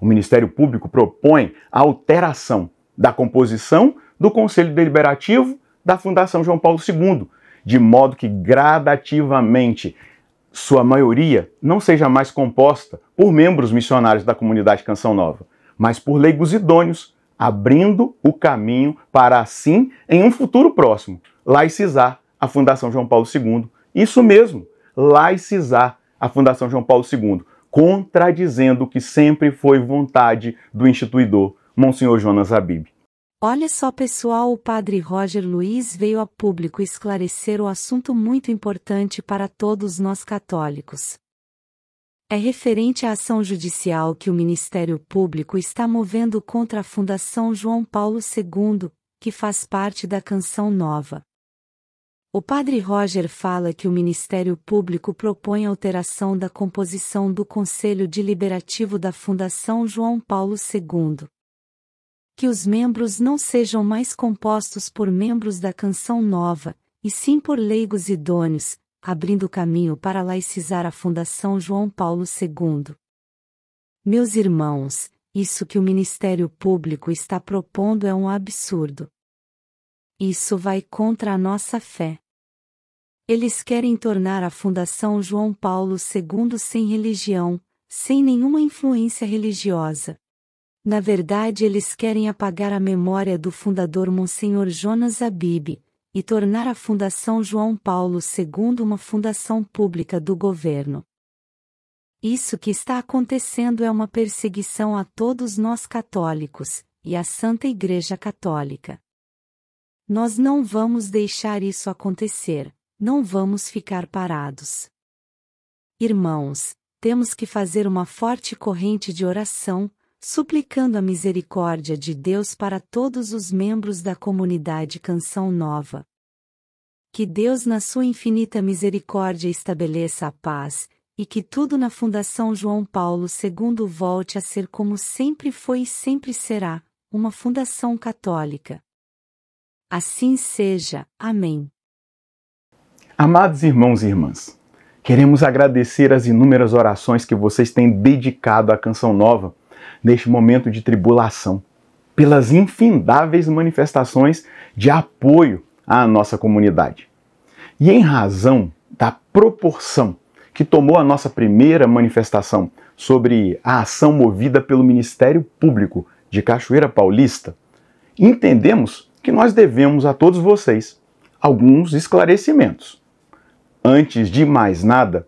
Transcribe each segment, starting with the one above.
O Ministério Público propõe a alteração da composição do Conselho Deliberativo da Fundação João Paulo II, de modo que gradativamente sua maioria não seja mais composta por membros missionários da comunidade Canção Nova, mas por leigos idôneos, abrindo o caminho para assim, em um futuro próximo, laicizar a Fundação João Paulo II. Isso mesmo, laicizar a Fundação João Paulo II, contradizendo o que sempre foi vontade do instituidor, Monsenhor Jonas Habib. Olha só, pessoal, o padre Roger Luiz veio a público esclarecer o assunto muito importante para todos nós católicos. É referente à ação judicial que o Ministério Público está movendo contra a Fundação João Paulo II, que faz parte da Canção Nova. O padre Roger fala que o Ministério Público propõe alteração da composição do Conselho Deliberativo da Fundação João Paulo II. Que os membros não sejam mais compostos por membros da Canção Nova, e sim por leigos idôneos, abrindo caminho para laicizar a Fundação João Paulo II. Meus irmãos, isso que o Ministério Público está propondo é um absurdo. Isso vai contra a nossa fé. Eles querem tornar a Fundação João Paulo II sem religião, sem nenhuma influência religiosa. Na verdade, eles querem apagar a memória do fundador Monsenhor Jonas Habib, e tornar a Fundação João Paulo II uma fundação pública do governo. Isso que está acontecendo é uma perseguição a todos nós católicos, e à Santa Igreja Católica. Nós não vamos deixar isso acontecer, não vamos ficar parados. Irmãos, temos que fazer uma forte corrente de oração, suplicando a misericórdia de Deus para todos os membros da comunidade Canção Nova. Que Deus, na sua infinita misericórdia, estabeleça a paz, e que tudo na Fundação João Paulo II volte a ser como sempre foi e sempre será, uma fundação católica. Assim seja. Amém. Amados irmãos e irmãs, queremos agradecer as inúmeras orações que vocês têm dedicado à Canção Nova neste momento de tribulação, pelas infindáveis manifestações de apoio à nossa comunidade. E em razão da proporção que tomou a nossa primeira manifestação sobre a ação movida pelo Ministério Público de Cachoeira Paulista, entendemos que nós devemos a todos vocês alguns esclarecimentos. Antes de mais nada,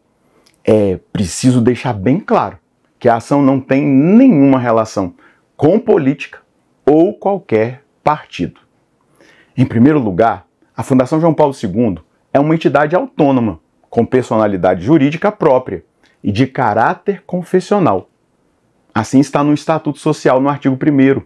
é preciso deixar bem claro que a ação não tem nenhuma relação com política ou qualquer partido. Em primeiro lugar, a Fundação João Paulo II é uma entidade autônoma, com personalidade jurídica própria e de caráter confessional. Assim está no Estatuto Social, no artigo 1º,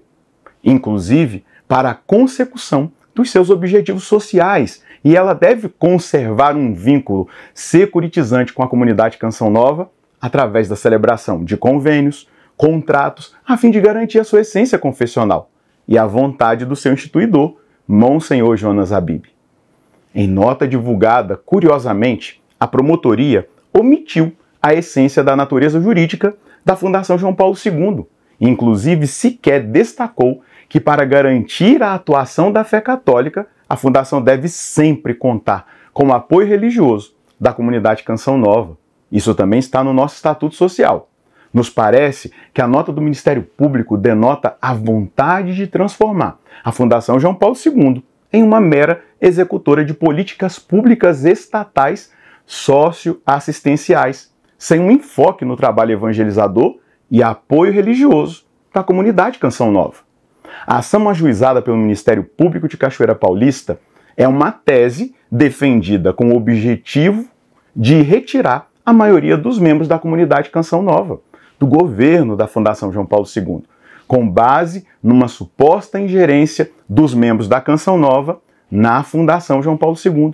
inclusive para a consecução dos seus objetivos sociais, e ela deve conservar um vínculo securitizante com a comunidade Canção Nova, através da celebração de convênios, contratos, a fim de garantir a sua essência confessional e a vontade do seu instituidor, Monsenhor Jonas Habib. Em nota divulgada, curiosamente, a promotoria omitiu a essência da natureza jurídica da Fundação João Paulo II, inclusive sequer destacou que para garantir a atuação da fé católica, a Fundação deve sempre contar com o apoio religioso da comunidade Canção Nova. Isso também está no nosso Estatuto Social. Nos parece que a nota do Ministério Público denota a vontade de transformar a Fundação João Paulo II em uma mera executora de políticas públicas estatais socioassistenciais, sem um enfoque no trabalho evangelizador e apoio religioso da comunidade Canção Nova. A ação ajuizada pelo Ministério Público de Cachoeira Paulista é uma tese defendida com o objetivo de retirar a maioria dos membros da comunidade Canção Nova, do governo da Fundação João Paulo II, com base numa suposta ingerência dos membros da Canção Nova na Fundação João Paulo II.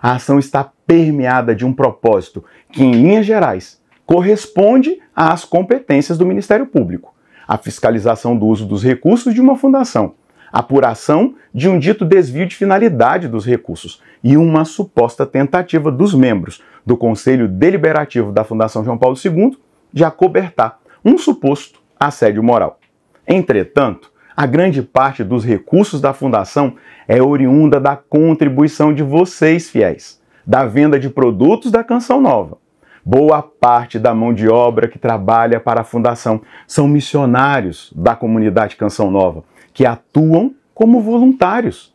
A ação está permeada de um propósito que, em linhas gerais, corresponde às competências do Ministério Público: a fiscalização do uso dos recursos de uma fundação, a apuração de um dito desvio de finalidade dos recursos e uma suposta tentativa dos membros do Conselho Deliberativo da Fundação João Paulo II de acobertar um suposto assédio moral. Entretanto, a grande parte dos recursos da fundação é oriunda da contribuição de vocês, fiéis, da venda de produtos da Canção Nova. Boa parte da mão de obra que trabalha para a fundação são missionários da comunidade Canção Nova, que atuam como voluntários.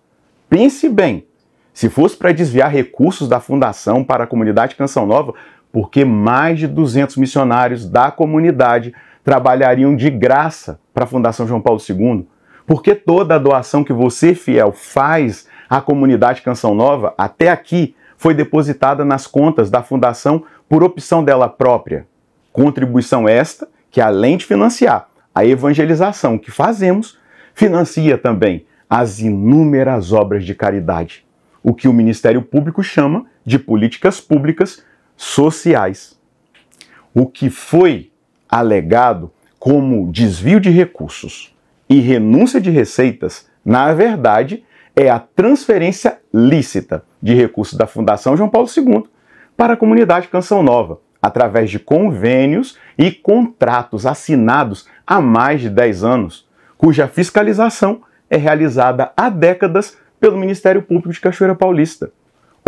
Pense bem, se fosse para desviar recursos da fundação para a comunidade Canção Nova, por que mais de 200 missionários da comunidade trabalhariam de graça para a Fundação João Paulo II? Porque toda a doação que você, fiel, faz à comunidade Canção Nova, até aqui, foi depositada nas contas da Fundação por opção dela própria. Contribuição esta que, além de financiar a evangelização que fazemos, financia também as inúmeras obras de caridade, o que o Ministério Público chama de políticas públicas sociais. O que foi alegado como desvio de recursos e renúncia de receitas, na verdade, é a transferência lícita de recursos da Fundação João Paulo II para a comunidade Canção Nova, através de convênios e contratos assinados há mais de 10 anos, cuja fiscalização é realizada há décadas pelo Ministério Público de Cachoeira Paulista.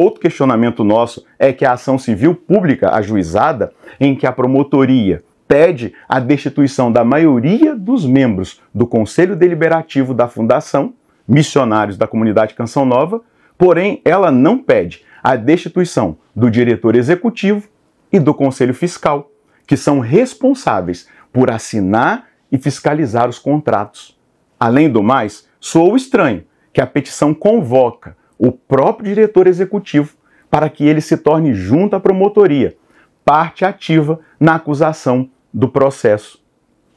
Outro questionamento nosso é que a ação civil pública ajuizada, em que a promotoria pede a destituição da maioria dos membros do Conselho Deliberativo da Fundação, missionários da comunidade Canção Nova, porém ela não pede a destituição do diretor executivo e do Conselho Fiscal, que são responsáveis por assinar e fiscalizar os contratos. Além do mais, soou estranho que a petição convoca o próprio diretor executivo para que ele se torne, junto à promotoria, parte ativa na acusação do processo.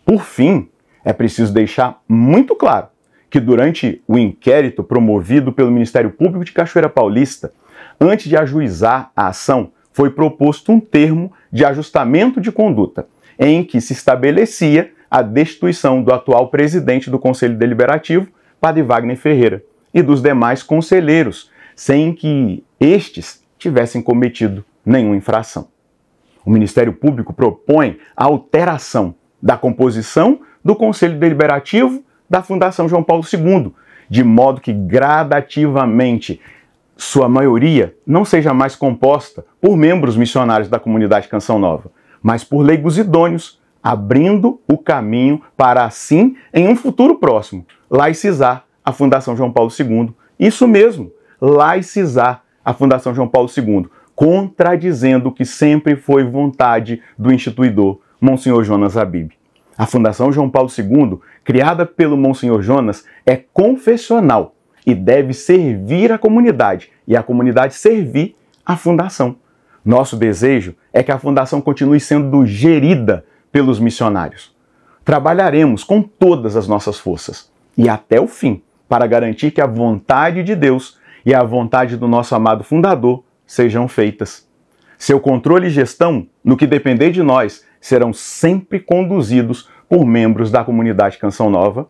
Por fim, é preciso deixar muito claro que durante o inquérito promovido pelo Ministério Público de Cachoeira Paulista, antes de ajuizar a ação, foi proposto um termo de ajustamento de conduta, em que se estabelecia a destituição do atual presidente do Conselho Deliberativo, Padre Wagner Ferreira, e dos demais conselheiros, sem que estes tivessem cometido nenhuma infração. O Ministério Público propõe a alteração da composição do Conselho Deliberativo da Fundação João Paulo II, de modo que gradativamente sua maioria não seja mais composta por membros missionários da comunidade Canção Nova, mas por leigos idôneos, abrindo o caminho para, assim, em um futuro próximo, laicizar a Fundação João Paulo II. Isso mesmo, laicizar a Fundação João Paulo II, contradizendo o que sempre foi vontade do instituidor, Monsenhor Jonas Habib. A Fundação João Paulo II, criada pelo Monsenhor Jonas, é confessional e deve servir a comunidade, e a comunidade servir a Fundação. Nosso desejo é que a Fundação continue sendo gerida pelos missionários. Trabalharemos com todas as nossas forças e até o fim para garantir que a vontade de Deus e a vontade do nosso amado fundador sejam feitas. Seu controle e gestão, no que depender de nós, serão sempre conduzidos por membros da comunidade Canção Nova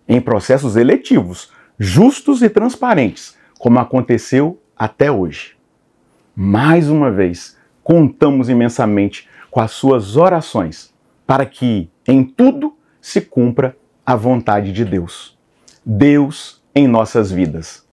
em processos eletivos, justos e transparentes, como aconteceu até hoje. Mais uma vez, contamos imensamente com as suas orações para que, em tudo, se cumpra a vontade de Deus. Deus em nossas vidas.